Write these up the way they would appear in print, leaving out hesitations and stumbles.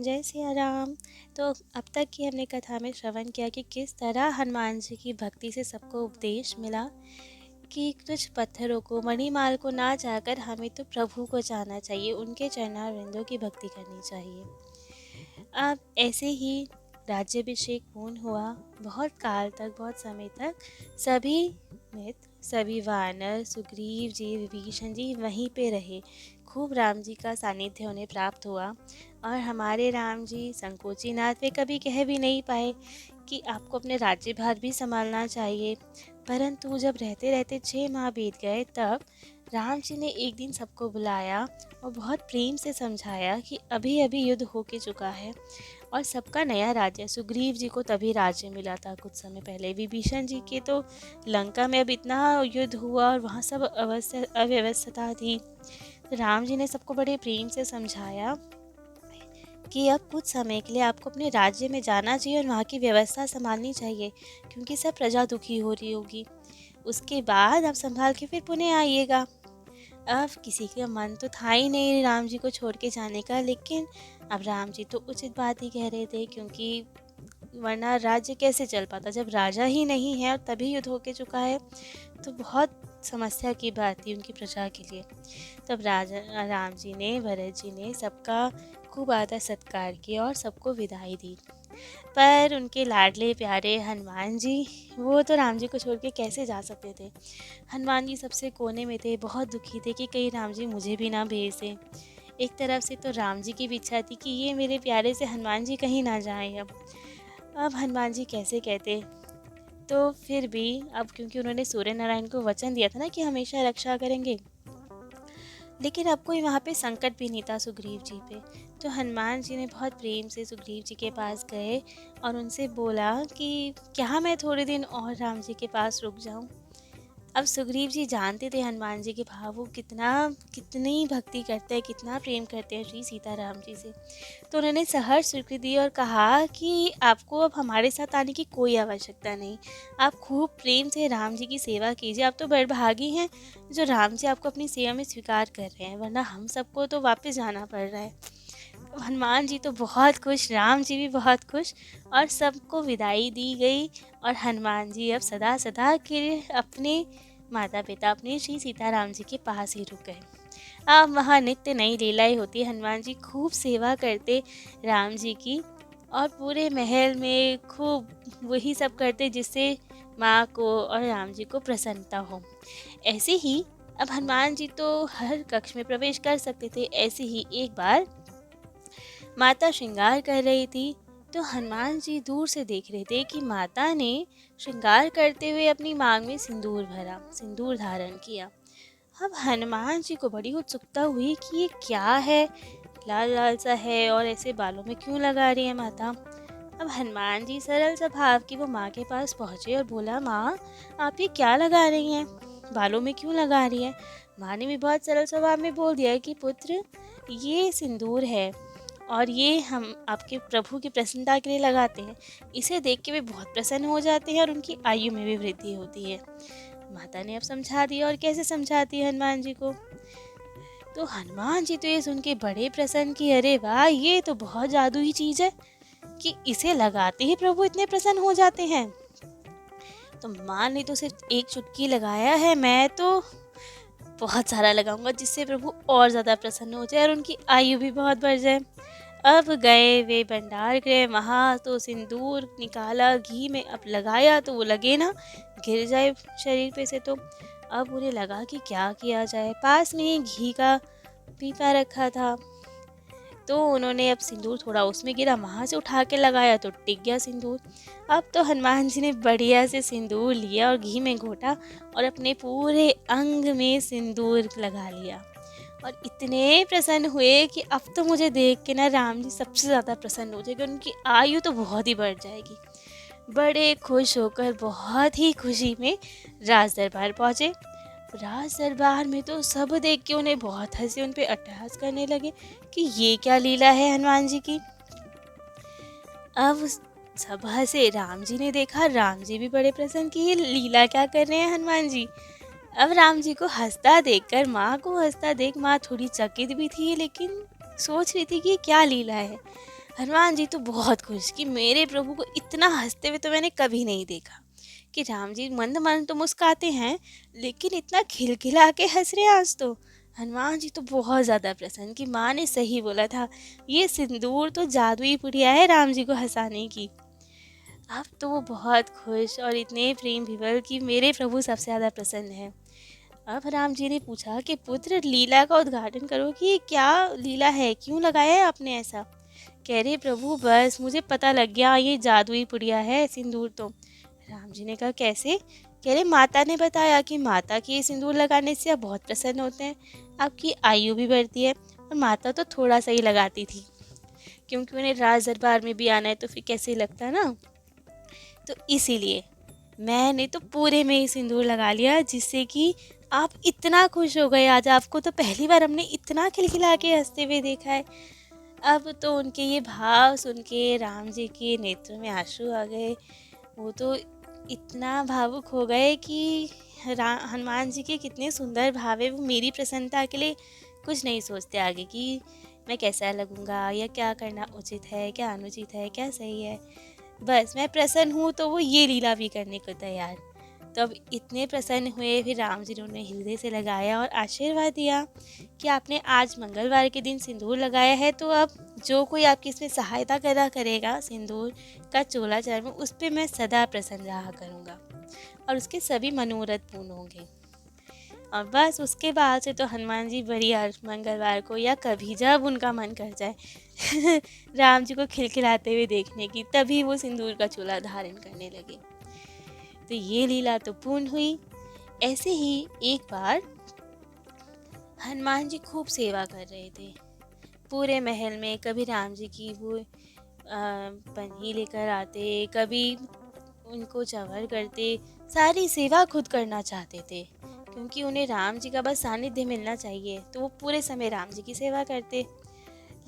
जय सिया राम। तो अब तक की हमने कथा में श्रवण किया कि किस तरह हनुमान जी की भक्ति से सबको उपदेश मिला कि कुछ पत्थरों को, मणिमाल को ना चाहकर हमें तो प्रभु को चाहना चाहिए, उनके चरणारविंदों की भक्ति करनी चाहिए। अब ऐसे ही राज्याभिषेक पूर्ण हुआ। बहुत काल तक, बहुत समय तक सभी मित्र, सभी वानर, सुग्रीव जी, विभीषण जी वहीं पे रहे। खूब राम जी का सानिध्य उन्हें प्राप्त हुआ। और हमारे राम जी संकोची नाथ वे कभी कह भी नहीं पाए कि आपको अपने राज्यभार भी संभालना चाहिए। परंतु जब रहते रहते 6 माह बीत गए, तब राम जी ने एक दिन सबको बुलाया और बहुत प्रेम से समझाया कि अभी अभी युद्ध हो के चुका है और सबका नया राज्य। सुग्रीव जी को तभी राज्य मिला था कुछ समय पहले। विभीषण जी के तो लंका में अब इतना युद्ध हुआ और वहाँ सब अव्यवस्था थी। तो राम जी ने सबको बड़े प्रेम से समझाया कि अब कुछ समय के लिए आपको अपने राज्य में जाना चाहिए और वहाँ की व्यवस्था संभालनी चाहिए, क्योंकि सब प्रजा दुखी हो रही होगी। उसके बाद आप संभाल के फिर पुणे आइएगा। अब किसी का मन तो था ही नहीं राम जी को छोड़ के जाने का, लेकिन अब राम जी तो उचित बात ही कह रहे थे, क्योंकि वरना राज्य कैसे चल पाता जब राजा ही नहीं है और तभी युद्ध होके चुका है। तो बहुत समस्या की बात थी उनकी प्रजा के लिए। तब राजा राम जी ने, भरत जी ने सबका खूब आदर सत्कार किया और सबको विदाई दी। पर उनके लाडले प्यारे हनुमान जी, वो तो राम जी को छोड़ के कैसे जा सकते थे। हनुमान जी सबसे कोने में थे, बहुत दुखी थे कि कहीं राम जी मुझे भी ना भेज दें। एक तरफ से तो राम जी की भी इच्छा थी कि ये मेरे प्यारे से हनुमान जी कहीं ना जाएं। अब हनुमान जी कैसे कहते। तो फिर भी अब क्योंकि उन्होंने सूर्य नारायण को वचन दिया था ना कि हमेशा रक्षा करेंगे, लेकिन अब कोई वहाँ पे संकट भी नहीं था सुग्रीव जी पे। तो हनुमान जी ने बहुत प्रेम से सुग्रीव जी के पास गए और उनसे बोला कि क्या मैं थोड़े दिन और राम जी के पास रुक जाऊँ। अब सुग्रीव जी जानते थे हनुमान जी के भाव, वो कितनी भक्ति करते हैं, कितना प्रेम करते हैं श्री सीताराम जी से। तो उन्होंने सहर्ष स्वीकृति दी और कहा कि आपको अब हमारे साथ आने की कोई आवश्यकता नहीं। आप खूब प्रेम से राम जी की सेवा कीजिए। आप तो बड़भागी हैं जो राम जी आपको अपनी सेवा में स्वीकार कर रहे हैं, वरना हम सबको तो वापस जाना पड़ रहा है। हनुमान जी तो बहुत खुश, राम जी भी बहुत खुश और सबको विदाई दी गई। और हनुमान जी अब सदा सदा के लिए अपने माता पिता, अपने श्री सीताराम जी के पास ही रुक गए। अब वहाँ नित्य नई लीलाएं होती। हनुमान जी खूब सेवा करते राम जी की और पूरे महल में खूब वही सब करते जिससे माँ को और राम जी को प्रसन्नता हो। ऐसे ही अब हनुमान जी तो हर कक्ष में प्रवेश कर सकते थे। ऐसे ही एक बार माता श्रृंगार कर रही थी, तो हनुमान जी दूर से देख रहे थे कि माता ने श्रृंगार करते हुए अपनी मांग में सिंदूर भरा, सिंदूर धारण किया। अब हनुमान जी को बड़ी उत्सुकता हुई कि ये क्या है, लाल लाल सा है और ऐसे बालों में क्यों लगा रही है माता। अब हनुमान जी सरल सा भाव कि वो माँ के पास पहुँचे और बोला, माँ आप ये क्या लगा रही हैं, बालों में क्यों लगा रही हैं। माँ ने भी बहुत सरल स्वभाव में बोल दिया कि पुत्र ये सिंदूर है और ये हम आपके प्रभु की प्रसन्नता के लिए लगाते हैं। इसे देख के वे बहुत प्रसन्न हो जाते हैं और उनकी आयु में भी वृद्धि होती है। माता ने अब समझा दिया। और कैसे समझाती है हनुमान जी को। तो हनुमान जी तो ये सुन के बड़े प्रसन्न कि अरे वाह, ये तो बहुत जादुई चीज है कि इसे लगाते ही प्रभु इतने प्रसन्न हो जाते हैं। तो माँ ने तो सिर्फ एक चुटकी लगाया है, मैं तो बहुत सारा लगाऊंगा जिससे प्रभु और ज्यादा प्रसन्न हो जाए और उनकी आयु भी बहुत बढ़ जाए। अब गए वे भंडार गृह, वहाँ तो सिंदूर निकाला, घी में अब लगाया तो वो लगे ना, गिर जाए शरीर पे से। तो अब उन्हें लगा कि क्या किया जाए। पास में ही घी का पीपा रखा था, तो उन्होंने अब सिंदूर थोड़ा उसमें गिरा, वहाँ से उठा के लगाया तो टिक गया सिंदूर। अब तो हनुमान जी ने बढ़िया से सिंदूर लिया और घी में घोटा और अपने पूरे अंग में सिंदूर लगा लिया और इतने प्रसन्न हुए कि अब तो मुझे देख के ना राम जी सबसे ज़्यादा प्रसन्न हो जाएगी, उनकी आयु तो बहुत ही बढ़ जाएगी। बड़े खुश होकर बहुत ही खुशी में राज दरबार पहुँचे। राज दरबार में तो सब देख के उन्हें बहुत हंसी, उन पे अट्टहास करने लगे कि ये क्या लीला है हनुमान जी की। अब सब हंसे। राम जी ने देखा, राम जी भी बड़े प्रसन्न कि ये लीला क्या कर रहे हैं हनुमान जी। अब राम जी को हंसता देखकर, माँ को हंसता देख, माँ थोड़ी चकित भी थी लेकिन सोच रही थी कि क्या लीला है। हनुमान जी तो बहुत खुश कि मेरे प्रभु को इतना हंसते हुए तो मैंने कभी नहीं देखा। कि राम जी मंद मंद तो मुस्कुराते हैं, लेकिन इतना खिलखिला के हंस रहे हैं आज तो। हनुमान जी तो बहुत ज़्यादा प्रसन्न कि माँ ने सही बोला था, ये सिंदूर तो जादुई पुड़िया है राम जी को हंसाने की। अब तो वो बहुत खुश और इतने प्रेम विवल कि मेरे प्रभु सबसे ज़्यादा प्रसन्न है। अब राम जी ने पूछा कि पुत्र, लीला का उद्घाटन करो कि ये क्या लीला है, क्यों लगाया है आपने ऐसा। कह रहे प्रभु बस मुझे पता लग गया, ये जादुई पुड़िया है सिंदूर तो। राम जी ने कहा कैसे। कह रहे माता ने बताया कि माता के सिंदूर लगाने से आप बहुत प्रसन्न होते हैं, आपकी आयु भी बढ़ती है। और माता तो थोड़ा सा ही लगाती थी, क्योंकि उन्हें राज दरबार में भी आना है तो फिर कैसे लगता ना। तो इसीलिए मैंने तो पूरे में ही सिंदूर लगा लिया, जिससे कि आप इतना खुश हो गए। आज आपको तो पहली बार हमने इतना खिलखिला के हंसते हुए देखा है। अब तो उनके ये भाव सुन के राम जी के नेत्रों में आंसू आ गए। वो तो इतना भावुक हो गए कि हनुमान जी के कितने सुंदर भाव है। वो मेरी प्रसन्नता के लिए कुछ नहीं सोचते आगे कि मैं कैसा लगूंगा या क्या करना उचित है, क्या अनुचित है, क्या सही है। बस मैं प्रसन्न हूँ तो वो ये लीला भी करने को तैयार। तो अब इतने प्रसन्न हुए, फिर राम जी ने उन्हें हृदय से लगाया और आशीर्वाद दिया कि आपने आज मंगलवार के दिन सिंदूर लगाया है, तो अब जो कोई आपकी इसमें सहायता करा करेगा सिंदूर का चोला चरण में, उस पर मैं सदा प्रसन्न रहा करूँगा और उसके सभी मनोरथ पूर्ण होंगे। और बस उसके बाद से तो हनुमान जी बड़ी मंगलवार को या कभी जब उनका मन कर जाए राम जी को खिलखिलाते हुए देखने की, तभी वो सिंदूर का चोला धारण करने लगे। तो ये लीला तो पूर्ण हुई। ऐसे ही एक बार हनुमान जी खूब सेवा कर रहे थे पूरे महल में। कभी राम जी की वो पन्नी लेकर आते, कभी उनको चंवर करते, सारी सेवा खुद करना चाहते थे, क्योंकि उन्हें राम जी का बस सानिध्य मिलना चाहिए, तो वो पूरे समय राम जी की सेवा करते।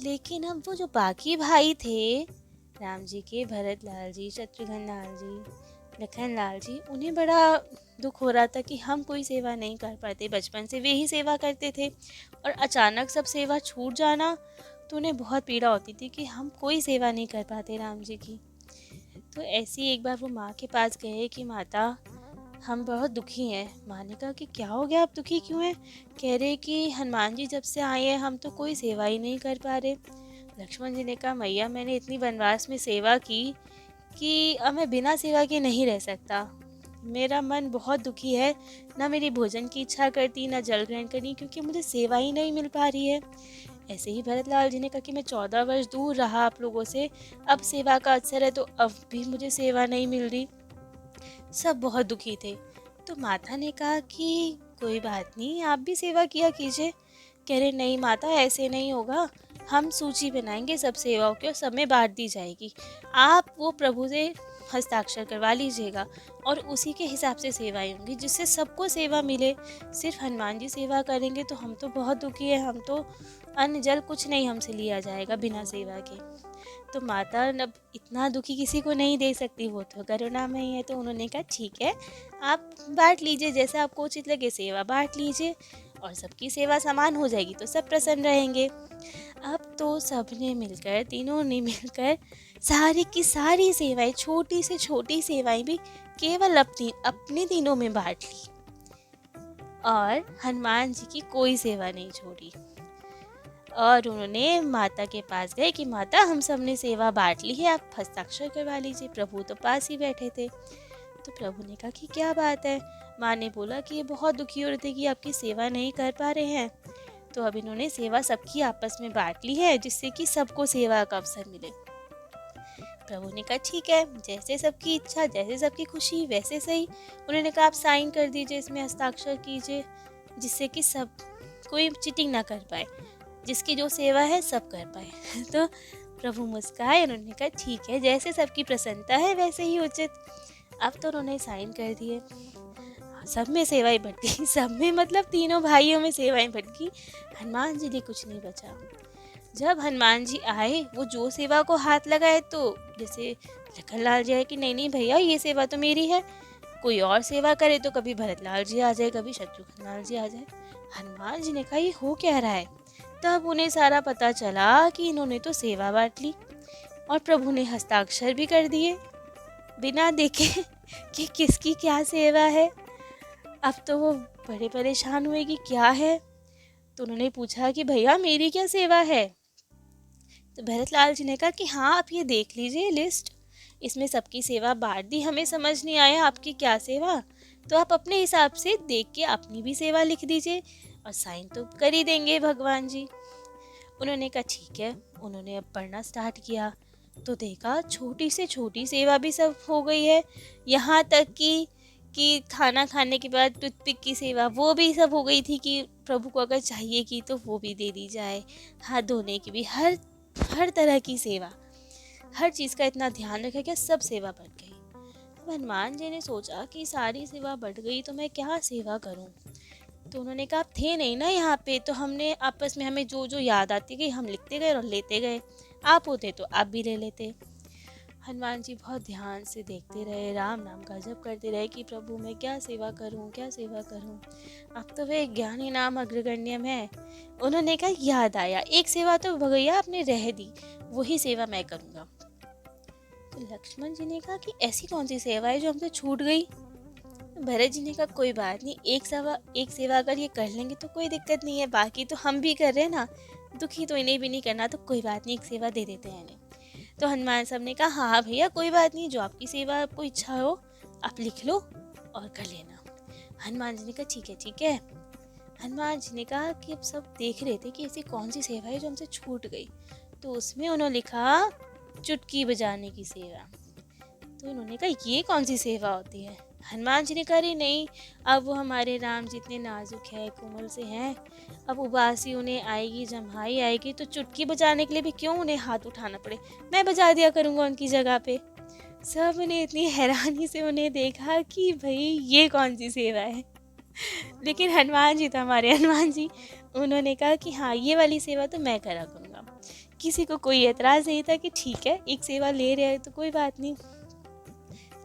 लेकिन अब वो जो बाकी भाई थे राम जी के, भरत लाल जी, शत्रुघ्न लाल जी, लखन लाल जी, उन्हें बड़ा दुख हो रहा था कि हम कोई सेवा नहीं कर पाते। बचपन से वे ही सेवा करते थे और अचानक सब सेवा छूट जाना तो उन्हें बहुत पीड़ा होती थी कि हम कोई सेवा नहीं कर पाते राम जी की। तो ऐसी एक बार वो माँ के पास गए कि माता, हम बहुत दुखी हैं। माँ ने कहा कि क्या हो गया, आप दुखी क्यों हैं। कह रहे कि हनुमान जी जब से आए हैं हम तो कोई सेवा ही नहीं कर पा रहे। लक्ष्मण जी ने कहा मैया, मैंने इतनी वनवास में सेवा की कि अब मैं बिना सेवा के नहीं रह सकता। मेरा मन बहुत दुखी है, ना मेरी भोजन की इच्छा करती, ना जल ग्रहण करनी, क्योंकि मुझे सेवा ही नहीं मिल पा रही है। ऐसे ही भरत लाल जी ने कहा कि मैं 14 वर्ष दूर रहा आप लोगों से, अब सेवा का अवसर है तो अब भी मुझे सेवा नहीं मिल रही। सब बहुत दुखी थे। तो माता ने कहा कि कोई बात नहीं, आप भी सेवा किया कीजिए। कह रहे नहीं माता, ऐसे नहीं होगा, हम सूची बनाएंगे सब सेवाओं की और सब में बांट दी जाएगी। आप वो प्रभु से हस्ताक्षर करवा लीजिएगा और उसी के हिसाब से सेवाएं होंगी, जिससे सबको सेवा मिले। सिर्फ हनुमान जी सेवा करेंगे तो हम तो बहुत दुखी है, हम तो अन्न जल कुछ नहीं हमसे लिया जाएगा बिना सेवा के। तो माता अब इतना दुखी किसी को नहीं दे सकती, वो तो करुणामयी है। तो उन्होंने कहा ठीक है, आप बांट लीजिए, जैसा आपको उचित लगे सेवा बांट लीजिए और सबकी सेवा समान हो जाएगी तो सब प्रसन्न रहेंगे। अब तो सबने मिलकर, तीनों ने मिलकर सारी की सारी सेवाएं, छोटी से छोटी सेवाएं भी केवल अपने तीनों में बांट ली और हनुमान जी की कोई सेवा नहीं छोड़ी। और उन्होंने माता के पास गए कि माता, हम सब ने सेवा बांट ली है, आप हस्ताक्षर करवा लीजिए। प्रभु तो पास ही बैठे थे। तो प्रभु ने कहा कि क्या बात है। माँ ने बोला कि ये बहुत दुखी हो रहे थे कि आपकी सेवा नहीं कर पा रहे हैं, तो अब इन्होंने सेवा सबकी आपस में बांट ली है, जिससे कि सबको सेवा का अवसर मिले। प्रभु ने कहा ठीक है, जैसे सबकी इच्छा, जैसे सबकी खुशी, वैसे सही। उन्होंने कहा आप साइन कर दीजिए, इसमें हस्ताक्षर कीजिए, जिससे कि सब कोई चीटिंग ना कर पाए, जिसकी जो सेवा है सब कर पाए। तो प्रभु मुस्काए, उन्होंने कहा ठीक है, जैसे सबकी प्रसन्नता है वैसे ही उचित। अब तो उन्होंने साइन कर दिए, सब में सेवाएं बट गई, सब में मतलब तीनों भाइयों में सेवाएं बट गई। हनुमान जी ने कुछ नहीं बचा। जब हनुमान जी आए, वो जो सेवा को हाथ लगाए, तो जैसे लखन लाल जी आए कि नहीं नहीं भैया, ये सेवा तो मेरी है। कोई और सेवा करे तो कभी भरत लाल जी आ जाए, कभी शत्रुघ्न लाल जी आ जाए। हनुमान जी ने कहा ये हो क्या रहा है। तब उन्हें सारा पता चला कि इन्होंने तो सेवा बांट ली। और प्रभु ने हस्ताक्षर भी कर दिए बिना देखे कि किसकी क्या सेवा है। अब तो वो बड़े परेशान हुए कि क्या है। तो उन्होंने पूछा कि भैया मेरी क्या सेवा है। तो भरतलाल जी ने कहा कि हाँ आप ये देख लीजिए लिस्ट, इसमें सबकी सेवा बांट दी, हमें समझ नहीं आया आपकी क्या सेवा, तो आप अपने हिसाब से देख के अपनी भी सेवा लिख दीजिए और साइन तो कर ही देंगे भगवान जी। उन्होंने कहा ठीक है। उन्होंने अब पढ़ना स्टार्ट किया तो देखा छोटी से छोटी सेवा भी सब हो गई है, यहाँ तक कि खाना खाने के बाद टूथपिक की सेवा वो भी सब हो गई थी कि प्रभु को अगर चाहिए कि तो वो भी दे दी जाए। हाथ धोने की भी हर तरह की सेवा, हर चीज़ का इतना ध्यान रखा कि सब सेवा बढ़ गई। अब हनुमान जी ने सोचा कि सारी सेवा बढ़ गई तो मैं क्या सेवा करूं। तो उन्होंने कहा आप थे नहीं ना यहाँ पे, तो हमने आपस में हमें जो जो याद आती गई हम लिखते गए और लेते गए, आप होते तो आप भी ले लेते। हनुमान जी बहुत ध्यान से देखते रहे, राम नाम का जप करते रहे कि प्रभु मैं क्या सेवा करूं क्या सेवा करूं। अब तो वे ज्ञानी नाम अग्रगण्यम है। उन्होंने कहा याद आया, एक सेवा तो भगैया आपने रह दी, वही सेवा मैं करूंगा। तो लक्ष्मण जी ने कहा कि ऐसी कौन सी सेवा है जो हमसे छूट गई। भरत जी ने कहा कोई बात नहीं, एक सेवा अगर ये कर लेंगे तो कोई दिक्कत नहीं है, बाकी तो हम भी कर रहे हैं ना, दुखी तो इन्हें भी नहीं करना, तो कोई बात नहीं एक सेवा दे देते हैं इन्हें। तो हनुमान साहब ने कहा हाँ भैया कोई बात नहीं, जो आपकी सेवा आपको इच्छा हो आप लिख लो और कर लेना। हनुमान जी ने कहा ठीक है। हनुमान जी ने कहा कि अब सब देख रहे थे कि ऐसी कौन सी सेवा है जो हमसे छूट गई, तो उसमें उन्होंने लिखा चुटकी बजाने की सेवा। तो उन्होंने कहा ये कौन सी सेवा होती है। हनुमान जी ने कहा अरे नहीं, अब वो हमारे राम जी इतने नाजुक है कोमल से हैं, अब उबासी उन्हें आएगी जम्हाई आएगी तो चुटकी बजाने के लिए भी क्यों उन्हें हाथ उठाना पड़े, मैं बजा दिया करूँगा उनकी जगह पे। सब ने इतनी हैरानी से उन्हें देखा कि भाई ये कौन सी सेवा है। लेकिन हनुमान जी तो हमारे हनुमान जी, उन्होंने कहा कि हाँ ये वाली सेवा तो मैं करा करूँगा। किसी को कोई एतराज़ नहीं था कि ठीक है एक सेवा ले रहे हैं तो कोई बात नहीं।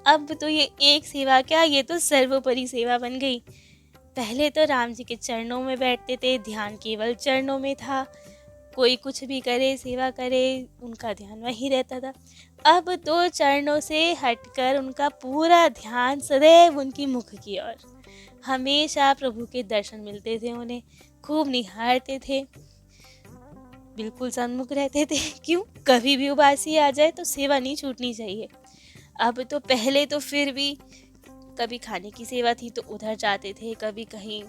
अब तो ये एक सेवा क्या, ये तो सर्वोपरि सेवा बन गई। पहले तो राम जी के चरणों में बैठते थे, ध्यान केवल चरणों में था, कोई कुछ भी करे सेवा करे उनका ध्यान वहीं रहता था। अब तो चरणों से हटकर उनका पूरा ध्यान सदैव उनकी मुख की ओर, हमेशा प्रभु के दर्शन मिलते थे उन्हें, खूब निहारते थे, बिल्कुल सन्मुख रहते थे। क्यों, कभी भी उबासी आ जाए तो सेवा नहीं छूटनी चाहिए। अब तो पहले तो फिर भी कभी खाने की सेवा थी तो उधर जाते थे, कभी कहीं,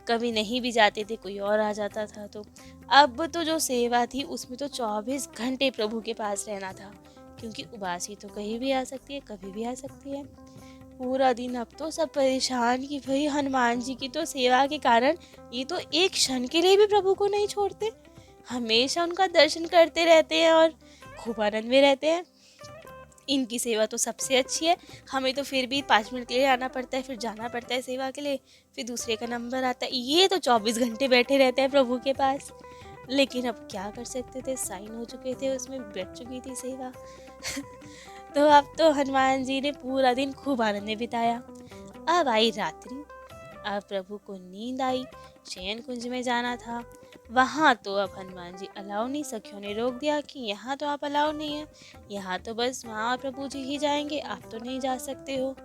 कभी नहीं भी जाते थे कोई और आ जाता था। तो अब तो जो सेवा थी उसमें तो 24 घंटे प्रभु के पास रहना था, क्योंकि उबासी तो कहीं भी आ सकती है कभी भी आ सकती है। पूरा दिन अब तो सब परेशान कि भाई हनुमान जी की तो सेवा के कारण ये तो एक क्षण के लिए भी प्रभु को नहीं छोड़ते, हमेशा उनका दर्शन करते रहते हैं और खूब आनंद में रहते हैं। इनकी सेवा तो सबसे अच्छी है, हमें तो फिर भी 5 मिनट के लिए आना पड़ता है, फिर जाना पड़ता है सेवा के लिए, फिर दूसरे का नंबर आता है, ये तो 24 घंटे बैठे रहते हैं प्रभु के पास। लेकिन अब क्या कर सकते थे, साइन हो चुके थे, उसमें बैठ चुकी थी सेवा। तो अब तो हनुमान जी ने पूरा दिन खूब आनंद में बिताया। अब आई रात्रि, अब प्रभु को नींद आई, शयन कुंज में जाना था। वहाँ तो अब हनुमान जी अलाउ नहीं, सखियों ने रोक दिया कि यहाँ तो आप अलाउ नहीं है, यहाँ तो बस वहाँ प्रभु जी ही जाएंगे, आप तो नहीं जा सकते हो,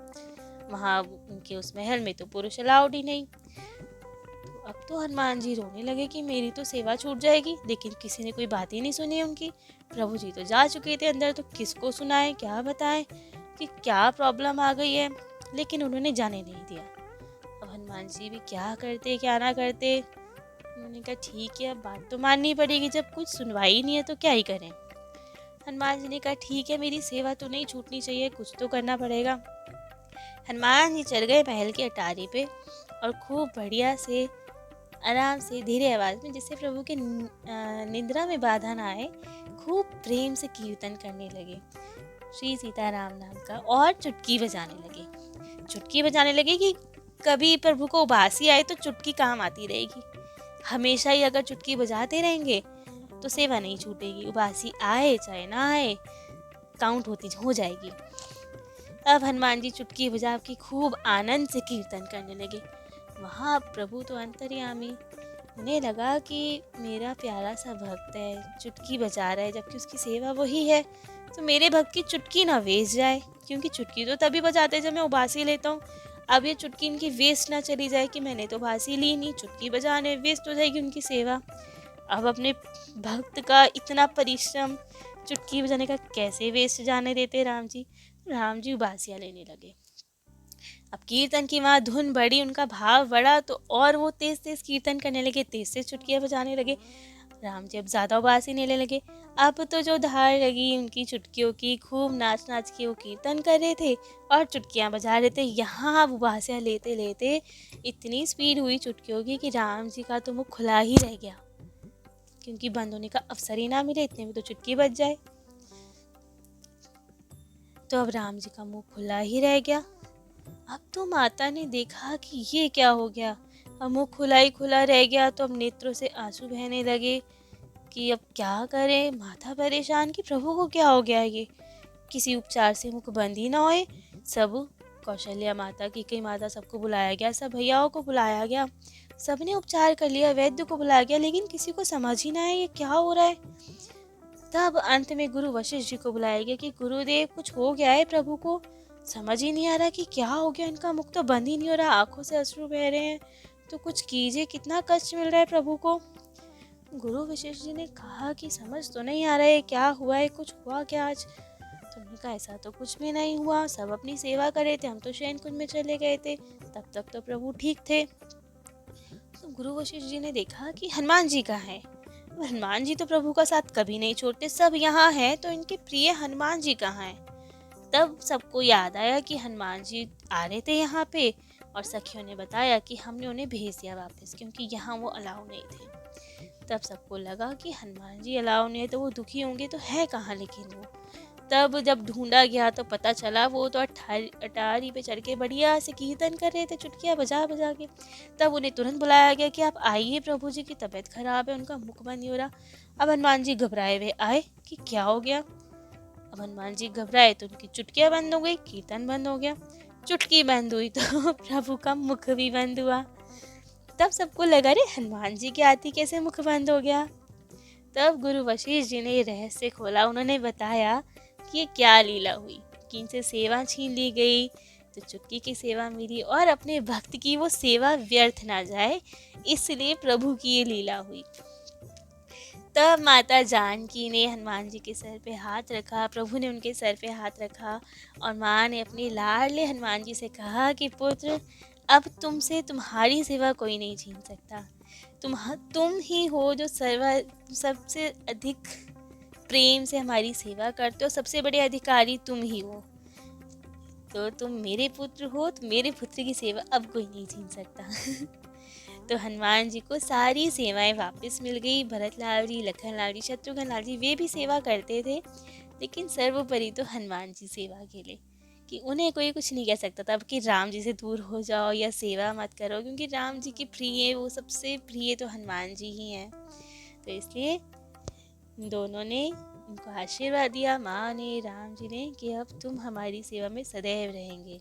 वहाँ उनके उस महल में तो पुरुष अलाउड ही नहीं। तो अब तो हनुमान जी रोने लगे कि मेरी तो सेवा छूट जाएगी, लेकिन किसी ने कोई बात ही नहीं सुनी उनकी। प्रभु जी तो जा चुके थे अंदर, तो किसको सुनाएं क्या बताएं कि क्या प्रॉब्लम आ गई है, लेकिन उन्होंने जाने नहीं दिया। अब हनुमान जी भी क्या करते क्या ना करते। उन्होंने कहा ठीक है अब बात तो माननी पड़ेगी, जब कुछ सुनवाई नहीं है तो क्या ही करें। हनुमान जी ने कहा ठीक है मेरी सेवा तो नहीं छूटनी चाहिए, कुछ तो करना पड़ेगा। हनुमान जी चल गए महल के अटारी पे और खूब बढ़िया से आराम से धीरे आवाज़ में, जिससे प्रभु के निद्रा में बाधा ना आए, खूब प्रेम से कीर्तन करने लगे श्री सीताराम नाम का, और चुटकी बजाने लगे कि कभी प्रभु को उबासी आए तो चुटकी काम आती रहेगी। हमेशा ही अगर चुटकी बजाते रहेंगे तो सेवा नहीं छूटेगी, उबासी आए चाहे ना आए काउंट हो जाएगी। अब हनुमान जी चुटकी बजा के खूब आनंद से कीर्तन करने लगे। वहाँ प्रभु तो अंतर्यामी, उन्हें लगा कि मेरा प्यारा सा भक्त है चुटकी बजा रहा है, जबकि उसकी सेवा वही है, तो मेरे भक्त की चुटकी ना वेस्ट जाए, क्योंकि चुटकी तो तभी बजाते जब मैं उबासी लेता हूँ। अब ये चुटकी इनकी वेस्ट ना चली जाए कि मैंने तो बासी ली नहीं, चुटकी बजाने वेस्ट हो जाएगी उनकी सेवा। अब अपने भक्त का इतना परिश्रम चुटकी बजाने का कैसे वेस्ट जाने देते राम जी। राम जी उबासियाँ लेने लगे। अब कीर्तन की वहाँ धुन बढ़ी, उनका भाव बढ़ा, तो और वो तेज तेज कीर्तन करने लगे, तेज तेज चुटकियाँ बजाने लगे। राम जी अब ज़्यादा उबासी लेने लगे। अब तो जो धार लगी उनकी चुटकियों की, खूब नाच नाच के वो कीर्तन कर रहे थे और चुटकियाँ बजा रहे थे। यहाँ अब उबासियाँ लेते लेते इतनी स्पीड हुई चुटकियों की कि राम जी का तो मुँह खुला ही रह गया, क्योंकि बंद होने का अवसर ही ना मिले, इतने में तो चुटकी बज जाए। तो अब राम जी का मुँह खुला ही रह गया। अब तो माता ने देखा कि ये क्या हो गया, अब मुँह खुला ही खुला रह गया। तो अब नेत्रों से आंसू बहने लगे कि अब क्या करें। माता परेशान कि प्रभु को क्या हो गया, ये किसी उपचार से मुख बंद ही ना होए। सब कौशल्या माता की कई माता सबको बुलाया गया, सब भैयाओं को बुलाया गया, सबने उपचार कर लिया, वैद्य को बुलाया गया, लेकिन किसी को समझ ही ना है ये क्या हो रहा है। तब अंत में गुरु वशिष्ठ जी को बुलाया गया कि गुरुदेव कुछ हो गया है, प्रभु को समझ ही नहीं आ रहा कि क्या हो गया, इनका मुख तो बंद ही नहीं हो रहा, आंखों से अश्रु बह रहे हैं, तो कुछ कीजिए, कितना कष्ट मिल रहा है प्रभु को। गुरु वशिष्ठ जी ने कहा कि समझ तो नहीं आ रहा है क्या हुआ है, कुछ हुआ क्या आज। तुमने कहा ऐसा तो कुछ भी नहीं हुआ, सब अपनी सेवा कर रहे थे, हम तो शयन कुंज में चले गए थे, तब तक तो प्रभु ठीक थे। तो गुरु वशिष्ठ जी ने देखा कि हनुमान जी कहाँ है। हनुमान जी तो प्रभु का साथ कभी नहीं छोड़ते, सब यहाँ हैं, तो इनके प्रिय हनुमान जी कहाँ हैं। तब सबको याद आया कि हनुमान जी आ रहे थे यहाँ पे, और सखियों ने बताया कि हमने उन्हें भेज दिया वापस, क्योंकि यहाँ वो अलाउ नहीं थे। तब सबको लगा कि हनुमान जी अलाउ नहीं है तो वो दुखी होंगे, तो है कहाँ लेकिन वो। तब जब ढूंढा गया तो पता चला वो तो अटारी पे चढ़ के बढ़िया से कीर्तन कर रहे थे, चुटकियाँ बजा बजा के। तब उन्हें तुरंत बुलाया गया कि आप आइए, प्रभु जी की तबीयत खराब है, उनका मुख बंद नहीं हो रहा। अब हनुमान जी घबराए हुए आए कि क्या हो गया। अब हनुमान जी घबराए तो उनकी चुटकियाँ बंद हो गई, कीर्तन बंद हो गया। चुटकी बंद हुई तो प्रभु का मुख भी बंद हुआ। तब सबको लगा रे हनुमान जी के आती कैसे मुख बंद हो गया। तब गुरु वशिष्ठ जी ने रहस्य खोला, उन्होंने बताया कि ये क्या लीला हुई कि इनसे सेवा छीन ली गई, तो चुटकी की सेवा मिली और अपने भक्त की वो सेवा व्यर्थ ना जाए, इसलिए प्रभु की ये लीला हुई। तब माता जानकी ने हनुमान जी के सर पे हाथ रखा, प्रभु ने उनके सर पे हाथ रखा, और माँ ने अपने लाडले हनुमान जी से कहा कि पुत्र, अब तुमसे तुम्हारी सेवा कोई नहीं छीन सकता। तुम ही हो जो सबसे अधिक प्रेम से हमारी सेवा करते हो, सबसे बड़े अधिकारी तुम ही हो। तो तुम मेरे पुत्र हो, तो मेरे पुत्र की सेवा अब कोई नहीं छीन सकता। तो हनुमान जी को सारी सेवाएं वापस मिल गई। भरत लाल जी, लखन लाल जी, शत्रुघ्न लाल जी, वे भी सेवा करते थे, लेकिन सर्वोपरि तो हनुमान जी सेवा के लिए, कि उन्हें कोई कुछ नहीं कह सकता था कि राम जी से दूर हो जाओ या सेवा मत करो, क्योंकि राम जी के प्रिय, वो सबसे प्रिय तो हनुमान जी ही हैं। तो इसलिए दोनों ने उनको आशीर्वाद दिया, माँ ने, राम जी ने, कि अब तुम हमारी सेवा में सदैव रहेंगे।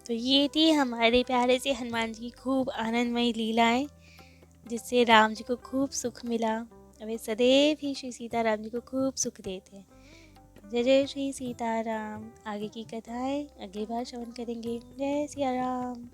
तो ये थी हमारे प्यारे से हनुमान जी की खूब आनंदमयी लीलाएं, जिससे राम जी को खूब सुख मिला। वे सदैव ही श्री सीताराम जी को खूब सुख देते। जय जय श्री सीताराम। आगे की कथाएं अगली बार श्रवण करेंगे। जय सिया राम।